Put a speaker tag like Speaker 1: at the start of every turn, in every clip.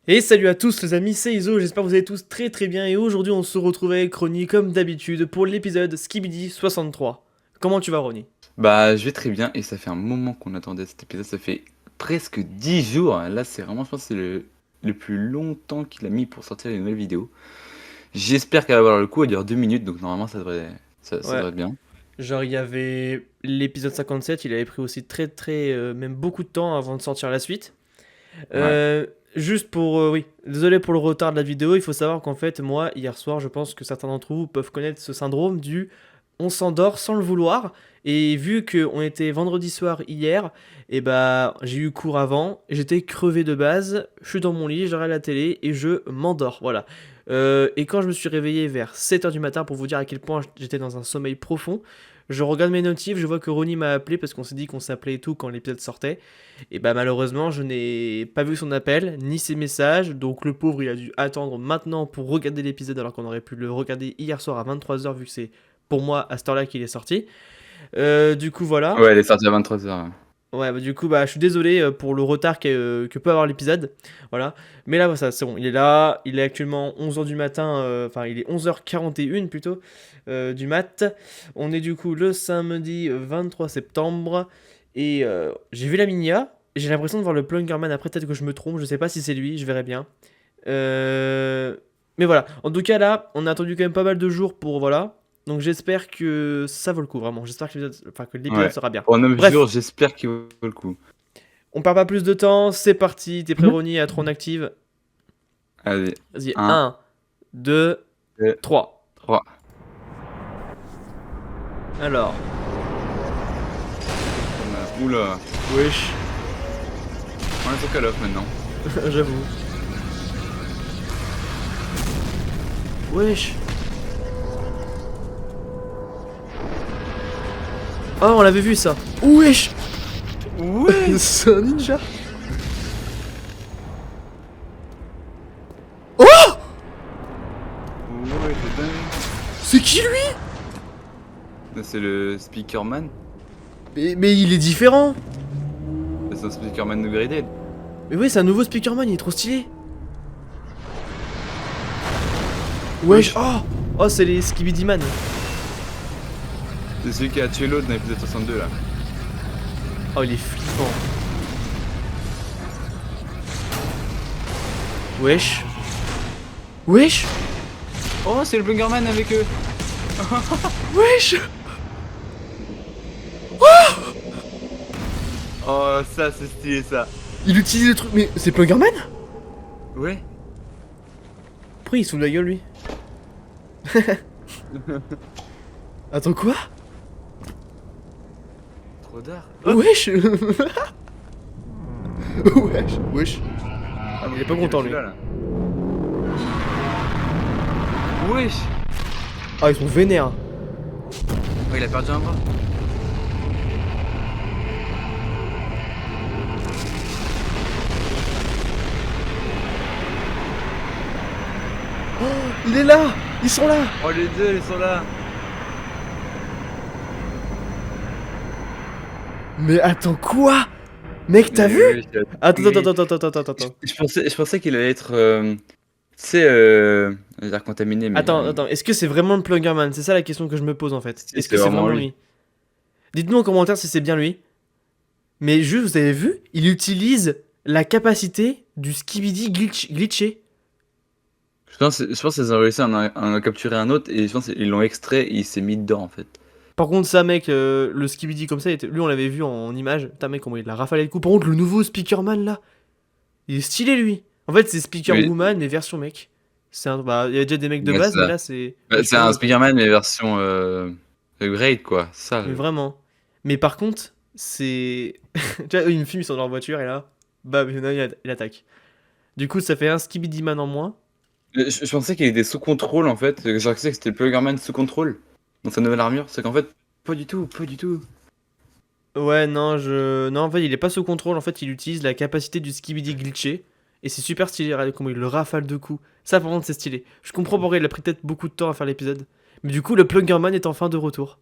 Speaker 1: Et salut à tous les amis, c'est Iso, j'espère que vous allez tous très très bien et aujourd'hui on se retrouve avec Ronnie comme d'habitude pour l'épisode Skibidi 63. Comment tu vas Ronnie?
Speaker 2: Bah, je vais très bien et ça fait un moment qu'on attendait cet épisode, ça fait presque 10 jours. Là, c'est vraiment, je pense, que c'est le plus longtemps qu'il a mis pour sortir une nouvelle vidéo. J'espère qu'elle va valoir le coup, elle dure 2 minutes, donc normalement, ça
Speaker 1: Ouais,
Speaker 2: devrait être bien.
Speaker 1: genre il y avait l'épisode 57, il avait pris aussi très très, même beaucoup de temps avant de sortir la suite.
Speaker 2: Ouais.
Speaker 1: Euh, Juste pour, oui, désolé pour le retard de la vidéo, il faut savoir qu'en fait moi hier soir je pense que certains d'entre vous peuvent connaître ce syndrome du on s'endort sans le vouloir. Et vu qu'on était vendredi soir hier, et bah j'ai eu cours avant, j'étais crevé de base, je suis dans mon lit, je regarde la télé et je m'endors. Voilà. Et quand je me suis réveillé vers 7h du matin pour vous dire à quel point j'étais dans un sommeil profond, je regarde mes notifs, je vois que Ronnie m'a appelé parce qu'on s'est dit qu'on s'appelait et tout quand l'épisode sortait. Et bah malheureusement, je n'ai pas vu son appel ni ses messages, donc le pauvre il a dû attendre maintenant pour regarder l'épisode alors qu'on aurait pu le regarder hier soir à 23h vu que c'est pour moi à cette heure-là qu'il est sorti. Du coup voilà.
Speaker 2: Ouais, elle est sortie à 23h.
Speaker 1: Ouais, bah, du coup bah je suis désolé pour le retard que peut avoir l'épisode. Voilà. Mais là ça c'est bon, il est là, il est actuellement 11h du matin, enfin il est 11h41 plutôt du mat. On est du coup le samedi 23 septembre et j'ai vu la Minia. J'ai l'impression de voir le Plungerman après, peut-être que je me trompe, je sais pas si c'est lui, je verrai bien. Euh, Mais voilà, en tout cas là, on a attendu quand même pas mal de jours pour voilà. Donc j'espère que ça vaut le coup vraiment. J'espère que l'épisode
Speaker 2: Ouais.
Speaker 1: sera bien.
Speaker 2: Pour 9 jours,
Speaker 1: Bref,
Speaker 2: j'espère qu'il vaut le coup.
Speaker 1: on perd pas plus de temps, c'est parti. T'es prêt
Speaker 2: Mhm.
Speaker 1: Ronnie à Tron Active?
Speaker 2: Allez,
Speaker 1: Vas-y,
Speaker 2: un,
Speaker 1: un, 2,
Speaker 2: 2,
Speaker 1: 3.
Speaker 2: 3.
Speaker 1: Alors,
Speaker 2: Oula,
Speaker 1: wesh,
Speaker 2: on est sur Call of maintenant.
Speaker 1: j'avoue. Wesh. Oh, on l'avait vu ça. Wesh.
Speaker 2: Ouais.
Speaker 1: C'est un ninja. Oh,
Speaker 2: Ouais, c'est dingue.
Speaker 1: c'est qui lui?
Speaker 2: Là, c'est le Speakerman.
Speaker 1: Mais il est différent.
Speaker 2: C'est un Speakerman upgraded.
Speaker 1: Mais oui, c'est un nouveau Speakerman, il est trop stylé. Wesh,
Speaker 2: Wesh.
Speaker 1: oh. Oh, c'est les Skibidi Man.
Speaker 2: C'est celui qui a tué l'autre dans l'épisode 62 là.
Speaker 1: Oh, il est flippant. Wesh. Wesh.
Speaker 2: Oh, c'est le Bungerman avec eux.
Speaker 1: Wesh.
Speaker 2: Oh, ça, c'est stylé ça.
Speaker 1: Il utilise le truc. Mais c'est Plungerman?
Speaker 2: Ouais.
Speaker 1: Pourquoi il se fout de la gueule lui? Attends quoi?
Speaker 2: Trop d'art. Hop.
Speaker 1: Wesh. Wesh. Wesh.
Speaker 2: Ah,
Speaker 1: Il est pas
Speaker 2: ok, bah,
Speaker 1: content lui.
Speaker 2: celui-là, là. Wesh.
Speaker 1: Ah ils sont vénères.
Speaker 2: Oh, il a perdu un bras.
Speaker 1: Il est là. Ils sont là.
Speaker 2: Oh, les deux, ils sont là.
Speaker 1: Mais attends quoi? Mec t'as
Speaker 2: Mais
Speaker 1: vu?
Speaker 2: oui, c'est la
Speaker 1: Attends attends
Speaker 2: dinguerie.
Speaker 1: attends attends attends attends.
Speaker 2: Je pensais qu'il allait être. Tu sais, je vais dire contaminé, mais.
Speaker 1: Attends, est-ce que c'est vraiment le Plungerman? C'est ça la question que je me pose en fait.
Speaker 2: Si,
Speaker 1: Est-ce que
Speaker 2: c'est
Speaker 1: c'est
Speaker 2: vraiment
Speaker 1: vraiment
Speaker 2: lui.
Speaker 1: lui? Dites-nous en commentaire si c'est bien lui. Mais juste, vous avez vu? Il utilise la capacité du Skibidi glitché.
Speaker 2: Je pense qu'ils ont réussi à en capturer un autre et je pense qu'ils l'ont extrait et il s'est mis dedans en fait.
Speaker 1: Par contre, ça, mec, le Skibidi comme ça, lui, on l'avait vu en image. Putain, mec, comment il l'a rafalé le coup. Par contre, le nouveau Speakerman là, il est stylé lui. En fait, c'est Speaker
Speaker 2: Oui,
Speaker 1: Woman, mais version mec. Bah, il y a déjà des mecs de
Speaker 2: ouais,
Speaker 1: base,
Speaker 2: c'est
Speaker 1: mais
Speaker 2: ça.
Speaker 1: là, c'est
Speaker 2: Bah, c'est
Speaker 1: vachement
Speaker 2: un
Speaker 1: mieux, quoi.
Speaker 2: Spider-Man mais version upgrade quoi. Ça.
Speaker 1: Mais vraiment. Mais par contre, c'est. Tu vois, eux, ils me filment, ils sont dans leur voiture et là, bam, il y en a un, il attaque. Du coup, ça fait un Skibidi Man en moins.
Speaker 2: Je pensais qu'il était sous contrôle en fait. J'ai cru que c'était le Pluggerman sous contrôle dans sa nouvelle armure. C'est qu'en fait, pas du tout, pas du tout.
Speaker 1: Ouais, non, non, en fait, il est pas sous contrôle. En fait, il utilise la capacité du Skibidi glitché. Et c'est super stylé, regardez comment il le rafale de coups. Ça, par contre, c'est stylé. Je comprends pourquoi il a pris peut-être beaucoup de temps à faire l'épisode. Mais du coup, le Plungerman est enfin de retour.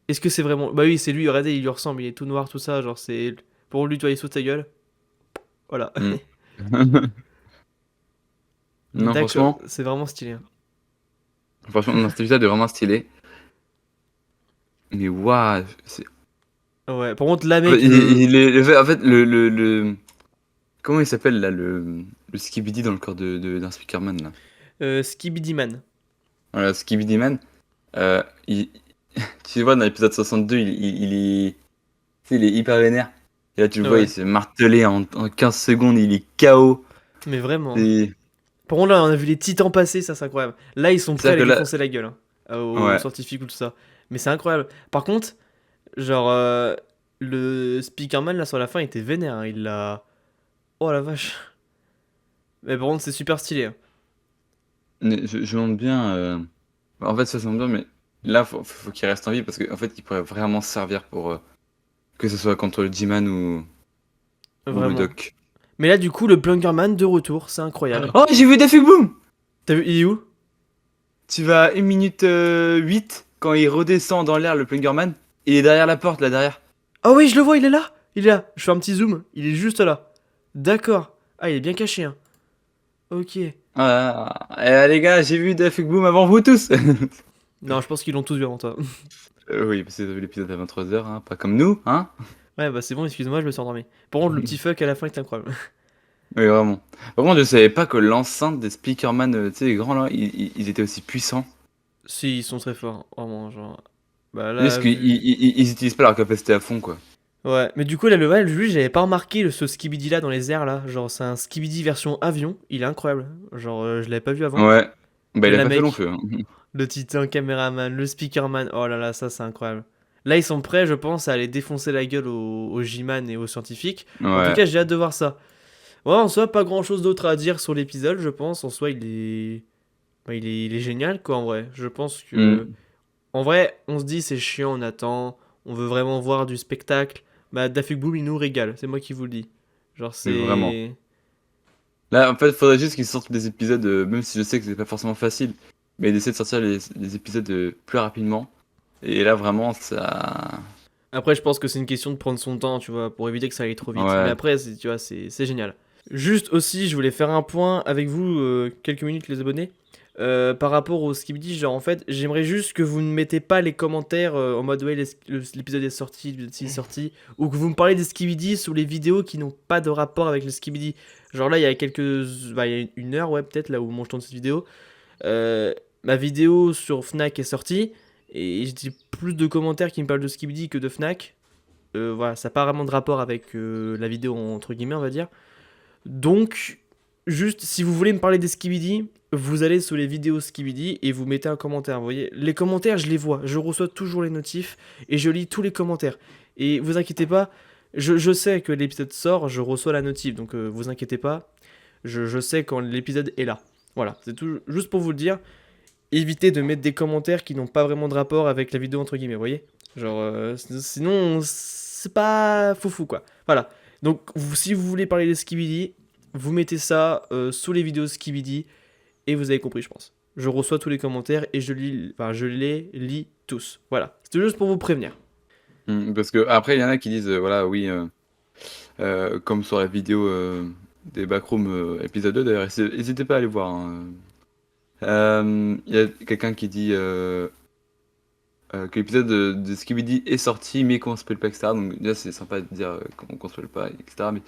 Speaker 1: Est-ce que c'est vraiment. Bah oui, c'est lui, regardez, il lui ressemble, il est tout noir, tout ça. Genre, c'est. Pour lui, toi, il saute sa gueule. Voilà.
Speaker 2: Hmm. Non,
Speaker 1: D'accord,
Speaker 2: franchement,
Speaker 1: c'est vraiment stylé, hein.
Speaker 2: non, cet épisode est vraiment stylé. Mais waouh,
Speaker 1: Ouais, par contre, là,
Speaker 2: en fait,
Speaker 1: mec, le
Speaker 2: en fait, comment il s'appelle là, le Skibidi dans le corps d'un Speakerman là.
Speaker 1: Skibidi Man.
Speaker 2: Voilà, Skibidi Man. Euh, il- tu vois, dans l'épisode 62, tu sais, il est hyper vénère. Et là, tu le vois, il
Speaker 1: Ouais,
Speaker 2: s'est martelé en 15 secondes, il est KO.
Speaker 1: mais vraiment, hein.
Speaker 2: C'est-
Speaker 1: Par contre, là, on a vu les titans passer, ça, c'est incroyable. Là, ils sont prêts à
Speaker 2: C'est-à-dire
Speaker 1: les
Speaker 2: que là,
Speaker 1: défoncer la gueule, hein, aux
Speaker 2: ouais.
Speaker 1: scientifiques ou tout ça. Mais c'est incroyable. Par contre, genre, le Speakerman, là, sur la fin, il était vénère, hein. Il l'a. Oh la vache. Mais par contre, c'est super stylé, hein.
Speaker 2: Mais je me demande bien. En fait, ça se demande bien, mais là, faut qu'il reste en vie parce qu'en fait, il pourrait vraiment servir pour que ce soit contre le G-Man ou le
Speaker 1: Vraiment.
Speaker 2: Doc.
Speaker 1: Mais là, du coup, le Plungerman de retour, c'est incroyable.
Speaker 2: Oh, j'ai vu Daffy Boom!
Speaker 1: T'as vu, il est où?
Speaker 2: Tu vas à 1 minute 8 quand il redescend dans l'air, le Plungerman. Il est derrière la porte, là derrière.
Speaker 1: Ah oui, je le vois, il est là. Il est là. Je fais un petit zoom. Il est juste là. D'accord. Ah, il est bien caché, hein. Ok.
Speaker 2: Ah, les gars, j'ai vu Daffy Boom avant vous tous!
Speaker 1: Non, je pense qu'ils l'ont tous vu avant toi.
Speaker 2: Oui, parce que vous avez vu l'épisode à 23h, hein, pas comme nous, hein?
Speaker 1: Ouais, bah c'est bon, excuse-moi, je me suis endormi. Par contre, le petit fuck à la fin est incroyable.
Speaker 2: Oui, vraiment. Par contre, je savais pas que l'enceinte des Speakerman, tu sais, les grands là, ils étaient aussi puissants.
Speaker 1: Si, ils sont très forts, vraiment, genre. Bah
Speaker 2: Oui, parce
Speaker 1: là,
Speaker 2: qu'ils
Speaker 1: vu.
Speaker 2: ils utilisent pas leur capacité à fond, quoi.
Speaker 1: Ouais, mais du coup, là, le ouais, lui, j'avais pas remarqué ce Skibidi là dans les airs là. Genre, c'est un Skibidi version avion. Il est incroyable. Genre, je l'avais pas vu avant.
Speaker 2: Ouais. Bah,
Speaker 1: Et
Speaker 2: il a
Speaker 1: là,
Speaker 2: pas fait long
Speaker 1: mec,
Speaker 2: feu, hein.
Speaker 1: le titan caméraman, le speakerman. Oh là là, ça, c'est incroyable. Là, ils sont prêts, je pense, à aller défoncer la gueule aux G-Man et aux scientifiques. En tout
Speaker 2: Ouais.
Speaker 1: cas, j'ai hâte de voir ça. Ouais, en soi, pas grand chose d'autre à dire sur l'épisode, je pense. En soi, il est. Bah, il est génial, quoi, en vrai. Je pense que.
Speaker 2: Mm.
Speaker 1: En vrai, on se dit, c'est chiant, on attend. On veut vraiment voir du spectacle. Bah, Daffy Boom, il nous régale. C'est moi qui vous le dis. Genre,
Speaker 2: Mais vraiment.
Speaker 1: c'est.
Speaker 2: Là, en fait, faudrait juste qu'ils sortent des épisodes, même si je sais que c'est pas forcément facile, mais d'essayer de sortir les épisodes plus rapidement. Et là, vraiment, ça.
Speaker 1: Après, je pense que c'est une question de prendre son temps, tu vois, pour éviter que ça aille trop vite. Mais
Speaker 2: Ouais.
Speaker 1: après, tu vois, c'est génial. Juste aussi, je voulais faire un point avec vous, quelques minutes, les abonnés. Par rapport au Skibidi, genre en fait, j'aimerais juste que vous ne mettez pas les commentaires en mode ouais, l'épisode est sorti, l'épisode est sorti, ou que vous me parlez des Skibidi sous les vidéos qui n'ont pas de rapport avec le Skibidi. Genre là, il y a bah, il y a une heure, ouais, peut-être, là où je tourne cette vidéo, ma vidéo sur Fnac est sortie, et j'ai plus de commentaires qui me parlent de Skibidi que de Fnac. Voilà, ça n'a pas vraiment de rapport avec la vidéo entre guillemets, on va dire. Donc, juste, si vous voulez me parler des Skibidi, vous allez sur les vidéos Skibidi et vous mettez un commentaire. Vous voyez, les commentaires, je les vois. Je reçois toujours les notifs et je lis tous les commentaires. Et vous inquiétez pas, je sais que l'épisode sort, je reçois la notif. Donc, vous inquiétez pas, je sais quand l'épisode est là. Voilà, c'est tout, juste pour vous le dire. Évitez de mettre des commentaires qui n'ont pas vraiment de rapport avec la vidéo, entre guillemets, vous voyez. Genre, sinon, c'est pas foufou, quoi. Voilà. Donc, si vous voulez parler des Skibidi, vous mettez ça sous les vidéos Skibidi, et vous avez compris, je pense. Je reçois tous les commentaires et je les lis tous. Voilà. C'était juste pour vous prévenir.
Speaker 2: Parce que après, il y en a qui disent, voilà, oui, comme sur la vidéo des Backrooms épisode 2, d'ailleurs, n'hésitez pas à aller voir, hein. Il y a quelqu'un qui dit que l'épisode de Skibidi est sorti, mais qu'on spoil pas, etc. Donc déjà, c'est sympa de dire qu'on spoil pas, etc. Mais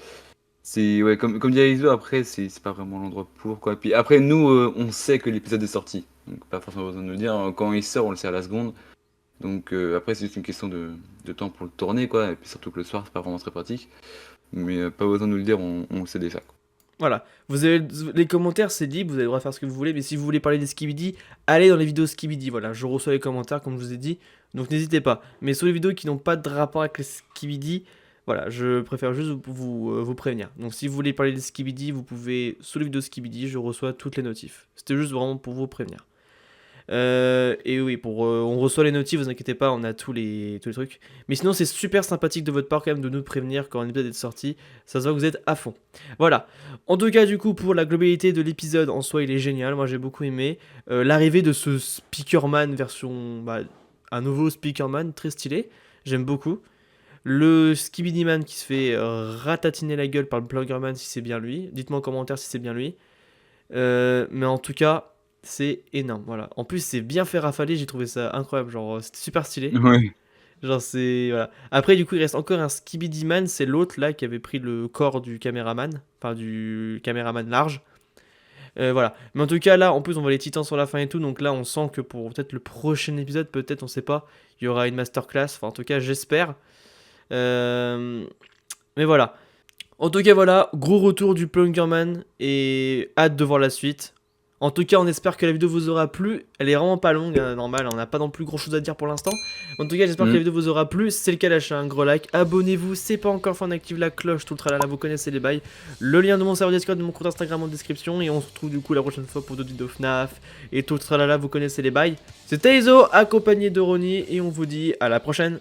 Speaker 2: c'est, ouais, comme dit Alizo, après, c'est pas vraiment l'endroit pour, quoi. Puis après, nous, on sait que l'épisode est sorti. Donc pas forcément besoin de nous le dire. Quand il sort, on le sait à la seconde. Donc après, c'est juste une question de temps pour le tourner, quoi. Et puis surtout que le soir, c'est pas vraiment très pratique. Mais pas besoin de nous le dire, on le sait déjà, quoi.
Speaker 1: Voilà. Vous avez les commentaires, c'est libre, vous avez le droit de faire ce que vous voulez, mais si vous voulez parler des Skibidi, allez dans les vidéos Skibidi. Voilà, je reçois les commentaires, comme je vous ai dit, donc n'hésitez pas. Mais sur les vidéos qui n'ont pas de rapport avec les Skibidi, voilà, je préfère juste vous prévenir. Donc si vous voulez parler des Skibidi, vous pouvez, sous les vidéos Skibidi, je reçois toutes les notifs. C'était juste vraiment pour vous prévenir. Et oui, on reçoit les notifs, vous inquiétez pas, on a tous les trucs. Mais sinon, c'est super sympathique de votre part quand même de nous prévenir quand un épisode est sorti. Ça se voit que vous êtes à fond. Voilà. En tout cas, du coup, pour la globalité de l'épisode en soi, il est génial. Moi, j'ai beaucoup aimé. L'arrivée de ce Speakerman version. Bah, un nouveau Speakerman très stylé. J'aime beaucoup. Le Skibidi Man qui se fait ratatiner la gueule par le Plungerman si c'est bien lui. Dites-moi en commentaire si c'est bien lui. Mais en tout cas, c'est énorme. Voilà. En plus, c'est bien fait rafaler. J'ai trouvé ça incroyable. Genre, c'était super stylé.
Speaker 2: Ouais.
Speaker 1: Genre, c'est. Voilà. Après, du coup, il reste encore un Skibidi Man. C'est l'autre là qui avait pris le corps du caméraman. Enfin, du caméraman large. Voilà. Mais en tout cas, là, en plus, on voit les titans sur la fin et tout. Donc là, on sent que pour peut-être le prochain épisode, peut-être, on sait pas, il y aura une masterclass. Enfin, en tout cas, j'espère. Euh, Mais voilà. En tout cas, voilà, gros retour du Plungerman et hâte de voir la suite. En tout cas, on espère que la vidéo vous aura plu. Elle est vraiment pas longue, hein, normal, on n'a pas non plus grand chose à dire pour l'instant. En tout cas, j'espère que la
Speaker 2: Mm.
Speaker 1: vidéo vous aura plu. Si c'est le cas, lâchez un gros like. Abonnez-vous, c'est pas encore fait, on active la cloche, tout le tralala, vous connaissez les bails. Le lien de mon serveur Discord, de mon compte Instagram en description. Et on se retrouve du coup la prochaine fois pour d'autres vidéos FNAF. Et tout le tralala, vous connaissez les bails. C'était Iso, accompagné de Ronnie. Et on vous dit à la prochaine.